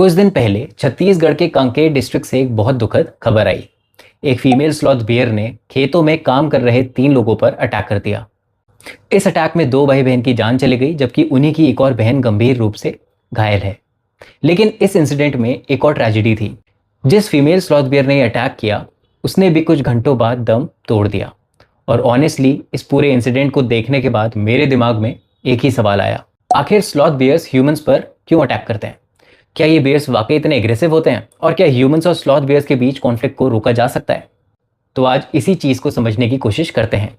कुछ दिन पहले छत्तीसगढ़ के कांकेर डिस्ट्रिक्ट से एक बहुत दुखद खबर आई। एक फीमेल स्लॉथ बियर ने खेतों में काम कर रहे 3 लोगों पर अटैक कर दिया। इस अटैक में 2 भाई बहन की जान चली गई, जबकि उन्हीं की एक और बहन गंभीर रूप से घायल है। लेकिन इस इंसिडेंट में एक और ट्रेजेडी थी। जिस फीमेल स्लॉथ बियर ने अटैक किया, उसने भी कुछ घंटों बाद दम तोड़ दिया। और ऑनेस्टली इस पूरे इंसिडेंट को देखने के बाद मेरे दिमाग में एक ही सवाल आया, आखिर स्लॉथ बियर्स ह्यूमंस पर क्यों अटैक करते हैं? क्या ये बियर्स वाकई इतने एग्रेसिव होते हैं? और क्या ह्यूमंस और स्लॉथ बियर्स के बीच कॉन्फ्लिक्ट को रोका जा सकता है? तो आज इसी चीज को समझने की कोशिश करते हैं।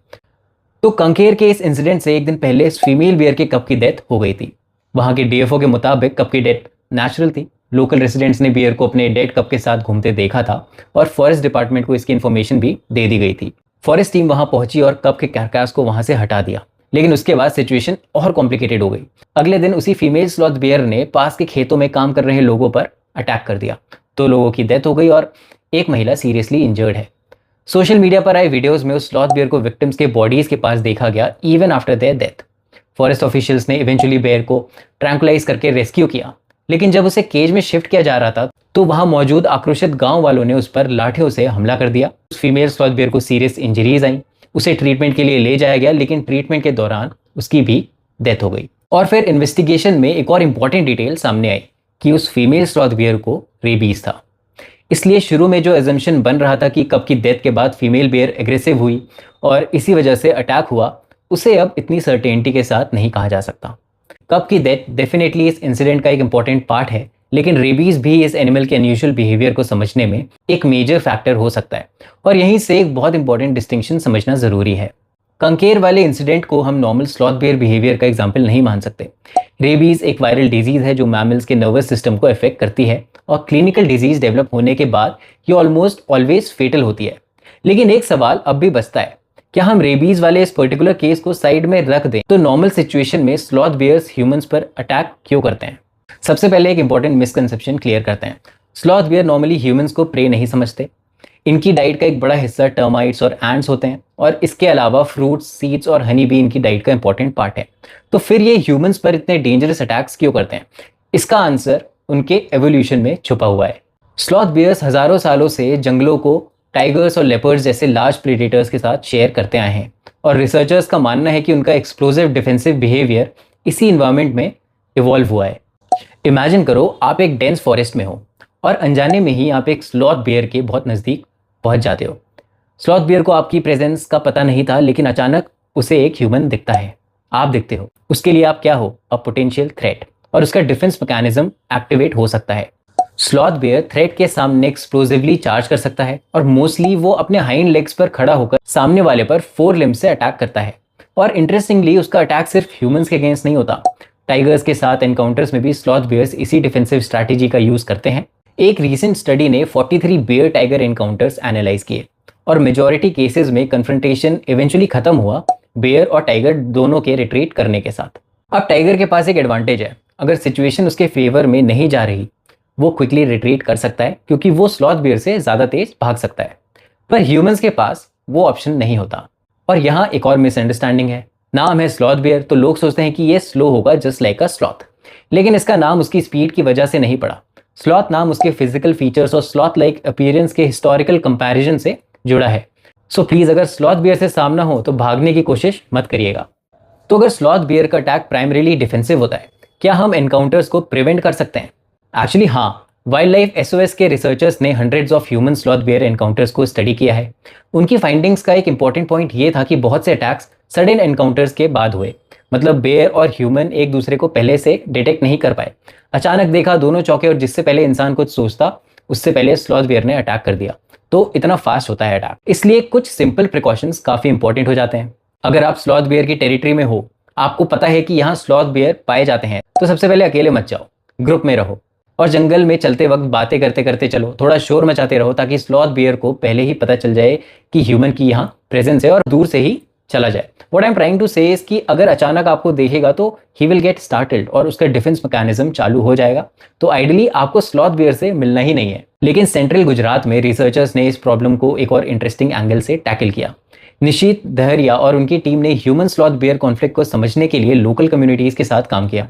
तो कंकेर के इस इंसिडेंट से एक दिन पहले इस फीमेल बियर के कप की डेथ हो गई थी। वहां के डीएफओ के मुताबिक कप की डेथ नेचुरल थी। लोकल रेसिडेंट्स ने बियर को अपने डेड कप के साथ घूमते देखा था और फॉरेस्ट डिपार्टमेंट को इसकी इन्फॉर्मेशन भी दे दी गई थी। फॉरेस्ट टीम वहां पहुंची और कप के कैरकास को वहां से हटा दिया। लेकिन उसके बाद सिचुएशन और कॉम्प्लिकेटेड हो गई। अगले दिन उसी फीमेल स्लॉथ बियर ने पास के खेतों में काम कर रहे लोगों पर अटैक कर दिया। 2 लोगों की डेथ हो गई और एक महिला सीरियसली इंजर्ड है। सोशल मीडिया पर आए वीडियोस में उस स्लॉथ बियर को विक्टिम्स के बॉडीज के पास देखा गया, even after their death. Forest officials ने इवेंचुअली बियर को ट्रैंकुलाइज करके रेस्क्यू किया। लेकिन जब उसे केज में शिफ्ट किया जा रहा था, तो वहां मौजूद आक्रोशित गांव वालों ने उस पर लाठियों से हमला कर दिया। उस फीमेल स्लॉथ बियर को सीरियस इंजरीज आई। उसे ट्रीटमेंट के लिए ले जाया गया, लेकिन ट्रीटमेंट के दौरान उसकी भी डेथ हो गई। और फिर इन्वेस्टिगेशन में एक और इंपॉर्टेंट डिटेल सामने आई कि उस फीमेल स्लॉथ बियर को रेबीज था। इसलिए शुरू में जो एजम्पशन बन रहा था कि कप की डेथ के बाद फीमेल बियर एग्रेसिव हुई और इसी वजह से अटैक हुआ, उसे अब इतनी सर्टेनिटी के साथ नहीं कहा जा सकता। कप की डेथ डेफिनेटली इस इंसिडेंट का एक इंपॉर्टेंट पार्ट है, लेकिन रेबीज भी इस एनिमल के अनयूजुअल बिहेवियर को समझने में एक मेजर फैक्टर हो सकता है। और यहीं से एक बहुत इंपॉर्टेंट डिस्टिंक्शन समझना जरूरी है। कंकेर वाले इंसिडेंट को हम नॉर्मल स्लॉथ बियर बिहेवियर का एग्जाम्पल नहीं मान सकते। रेबीज एक वायरल डिजीज है जो मैमल्स के नर्वस सिस्टम को अफेक्ट करती है और क्लिनिकल डिजीज डेवलप होने के बाद ये ऑलमोस्ट ऑलवेज फेटल होती है। लेकिन एक सवाल अब भी बचता है, क्या हम रेबीज वाले इस पर्टिकुलर केस को साइड में रख दें तो नॉर्मल सिचुएशन में स्लॉथ बियर्स ह्यूमंस पर अटैक क्यों करते हैं? सबसे पहले एक इंपॉर्टेंट मिसकंसेप्शन क्लियर करते हैं। स्लॉथ बियर नॉर्मली ह्यूमंस को प्रे नहीं समझते। इनकी डाइट का एक बड़ा हिस्सा टर्माइट्स और एंट्स होते हैं और इसके अलावा फ्रूट्स, सीड्स और हनी भी इनकी डाइट का इंपॉर्टेंट पार्ट है। तो फिर ये ह्यूमंस पर इतने डेंजरस अटैक्स क्यों करते हैं? इसका आंसर उनके एवोल्यूशन में छुपा हुआ है। स्लॉथ बियर्स हजारों सालों से जंगलों को टाइगर्स और लेपर्ड्स जैसे लार्ज प्रेडेटर्स के साथ शेयर करते आए हैं और रिसर्चर्स का मानना है कि उनका एक्सप्लोसिव डिफेंसिव बिहेवियर इसी इन्वायरमेंट में इवॉल्व हुआ है। इमेजिन करो आप एक डेंस फॉरेस्ट में हो और अनजाने में ही आप एक स्लॉथ बियर के बहुत नज़दीक पहुंच जाते हो। स्लॉथ बियर को आपकी प्रेजेंस का पता नहीं था, लेकिन अचानक उसे एक ह्यूमन दिखता है, आप दिखते हो। उसके लिए आप क्या हो? अ पोटेंशियल थ्रेट, और उसका डिफेंस मैकेनिज्म एक्टिवेट हो सकता है। स्लॉथ बियर थ्रेट के सामने एक्सप्लोसिवली चार्ज कर सकता है और मोस्टली वो अपने हाइंड लेग्स पर खड़ा होकर सामने वाले पर 4 लिम्ब से अटैक करता है। और इंटरेस्टिंगली उसका अटैक सिर्फ ह्यूमंस के अगेंस्ट नहीं होता। टाइगर्स के साथ एनकाउंटर्स में भी स्लॉथ बियर्स इसी डिफेंसिव स्ट्रैटेजी का यूज करते हैं। एक रीसेंट स्टडी ने 43 बियर टाइगर एनकाउंटर्स एनालाइज किए और मेजॉरिटी केसेस में कन्फ्रंटेशन इवेंचुअली खत्म हुआ बियर और टाइगर दोनों के रिट्रीट करने के साथ। अब टाइगर के पास एक एडवांटेज है, अगर सिचुएशन उसके फेवर में नहीं जा रही वो क्विकली रिट्रीट कर सकता है क्योंकि वो स्लॉथ बियर से ज्यादा तेज भाग सकता है। पर ह्यूमंस के पास वो ऑप्शन नहीं होता। और यहाँ एक और मिसअंडरस्टैंडिंग है। नाम है स्लॉथ बियर तो लोग सोचते हैं कि ये स्लो होगा जस्ट लाइक अ स्लॉथ, लेकिन इसका नाम उसकी स्पीड की वजह से नहीं पड़ा। स्लॉथ नाम उसके फिजिकल फीचर्स और स्लॉथ लाइक अपीयरेंस के हिस्टोरिकल कंपैरिजन से जुड़ा है। सो प्लीज अगर स्लॉथ बियर से सामना हो तो भागने की कोशिश मत करिएगा। तो अगर स्लॉथ बियर का अटैक प्राइमरीली डिफेंसिव होता है, क्या हम एनकाउंटर्स को प्रिवेंट कर सकते हैं? एक्चुअली हाँ, वाइल्ड लाइफ एसओएस के रिसर्चर्स ने hundreds of human sloth bear encounters को स्टडी किया है। उनकी फाइंडिंग्स का एक इंपॉर्टेंट पॉइंट ये था कि बहुत से अटैक्स सडन एनकाउंटर्स के बाद हुए, मतलब बेयर और ह्यूमन एक दूसरे को पहले से डिटेक्ट नहीं कर पाए। अचानक देखा, दोनों चौके और जिससे पहले इंसान कुछ सोचता उससे पहले स्लॉथ बियर ने अटैक कर दिया। तो इतना फास्ट होता है अटैक, इसलिए कुछ सिंपल प्रिकॉशंस काफी इंपॉर्टेंट हो जाते हैं। अगर आप स्लॉथ बियर की टेरिटरी में हो, आपको पता है कि यहाँ स्लॉथ बियर पाए जाते हैं, तो सबसे पहले अकेले मत जाओ, ग्रुप में रहो और जंगल में चलते वक्त बातें करते करते चलो, थोड़ा शोर मचाते रहो ताकि स्लॉथ बियर को पहले ही पता चल जाए कि ह्यूमन की यहाँ प्रेजेंस है और दूर से ही चला जाए। What I am trying to say is कि अगर अचानक आपको देखेगा तो ही विल गेट स्टार्टल्ड और उसका डिफेंस मैकेनिज्म चालू हो जाएगा। तो आइडियली आपको स्लॉथ बियर से मिलना ही नहीं है। लेकिन सेंट्रल गुजरात में रिसर्चर्स ने इस प्रॉब्लम को एक और इंटरेस्टिंग एंगल से टैकल किया। निशीत दहरिया और उनकी टीम ने ह्यूमन स्लॉथ बियर कॉन्फ्लिक्ट को समझने के लिए लोकल कम्युनिटीज के साथ काम किया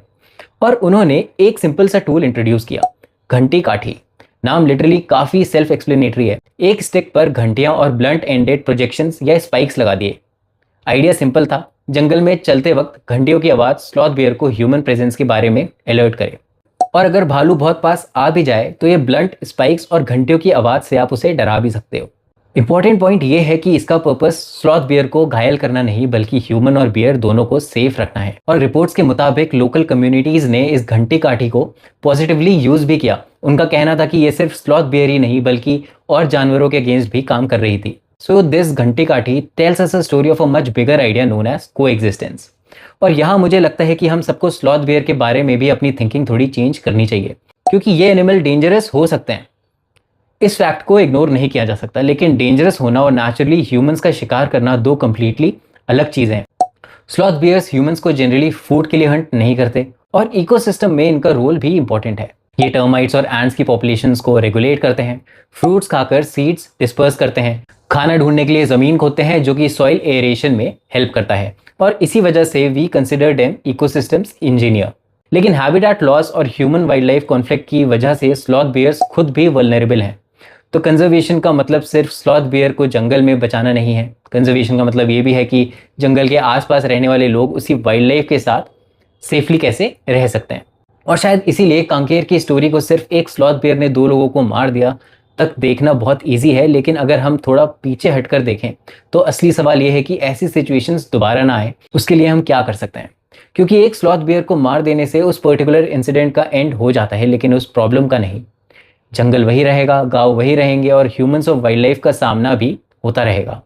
और उन्होंने एक सिंपल सा टूल इंट्रोड्यूस किया, घंटी काठी नाम लिटरली काफी सेल्फ एक्सप्लेनेटरी है। एक स्टिक पर घंटियां और ब्लंट एंडेड प्रोजेक्शंस या स्पाइक्स लगा दिए। आइडिया सिंपल था, जंगल में चलते वक्त घंटियों की आवाज स्लॉथ बियर को ह्यूमन प्रेजेंस के बारे में अलर्ट करे, और अगर भालू बहुत पास आ भी जाए तो ये ब्लंट स्पाइक्स और घंटियों की आवाज से आप उसे डरा भी सकते हो। इंपॉर्टेंट पॉइंट ये है कि इसका पर्पस स्लॉथ बियर को घायल करना नहीं बल्कि ह्यूमन और बियर दोनों को सेफ रखना है। और रिपोर्ट्स के मुताबिक लोकल कम्युनिटीज ने इस घंटी काठी को पॉजिटिवली यूज भी किया। उनका कहना था कि ये सिर्फ स्लॉथ बियर ही नहीं बल्कि और जानवरों के अगेंस्ट भी काम कर रही थी। सो दिस घंटी काठी tells us a story of a much bigger idea known as coexistence. और यहाँ मुझे लगता है कि हम सबको स्लॉथ बियर के बारे में भी अपनी थिंकिंग थोड़ी चेंज करनी चाहिए, क्योंकि ये एनिमल डेंजरस हो सकते हैं, इस फैक्ट को इग्नोर नहीं किया जा सकता, लेकिन डेंजरस होना और नेचुरली ह्यूमंस का शिकार करना दो कंप्लीटली अलग चीजें हैं। स्लॉथ बियर्स ह्यूमंस को जनरली फूड के लिए हंट नहीं करते और इकोसिस्टम में इनका रोल भी इंपॉर्टेंट है। ये टर्माइट्स और एंट्स की पॉपुलेशंस को रेगुलेट करते हैं, फ्रूट्स खाकर सीड्स डिस्पर्स करते हैं, खाना ढूंढने के लिए जमीन खोदते हैं जो कि सॉइल एरेशन में हेल्प करता है, और इसी वजह से we consider them ecosystems engineer. लेकिन हैबिटेट लॉस और ह्यूमन वाइल्ड लाइफ कॉन्फ्लिक्ट की वजह से स्लॉथ बियर्स खुद भी वल्नरेबल हैं। तो कंजर्वेशन का मतलब सिर्फ स्लॉथ बियर को जंगल में बचाना नहीं है। कंजर्वेशन का मतलब ये भी है कि जंगल के आसपास रहने वाले लोग उसी वाइल्ड लाइफ के साथ सेफली कैसे रह सकते हैं। और शायद इसीलिए कांकेर की स्टोरी को सिर्फ एक स्लॉथ बियर ने 2 लोगों को मार दिया तक देखना बहुत ईजी है, लेकिन अगर हम थोड़ा पीछे हटकर देखें तो असली सवाल ये है कि ऐसी सिचुएशंस दोबारा ना आए, उसके लिए हम क्या कर सकते हैं। क्योंकि एक स्लॉथ बियर को मार देने से उस पर्टिकुलर इंसिडेंट का एंड हो जाता है, लेकिन उस प्रॉब्लम का नहीं। जंगल वही रहेगा, गांव वही रहेंगे और ह्यूमंस और वाइल्ड लाइफ का सामना भी होता रहेगा।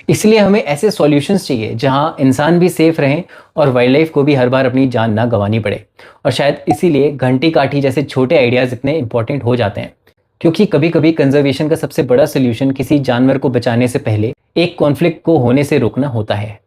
इसलिए हमें ऐसे सॉल्यूशंस चाहिए जहां इंसान भी सेफ रहें और वाइल्ड लाइफ को भी हर बार अपनी जान ना गंवानी पड़े। और शायद इसीलिए घंटी काठी जैसे छोटे आइडियाज इतने इंपॉर्टेंट हो जाते हैं, क्योंकि कभी कभी कंजर्वेशन का सबसे बड़ा सोल्यूशन किसी जानवर को बचाने से पहले एक कॉन्फ्लिक्ट को होने से रोकना होता है।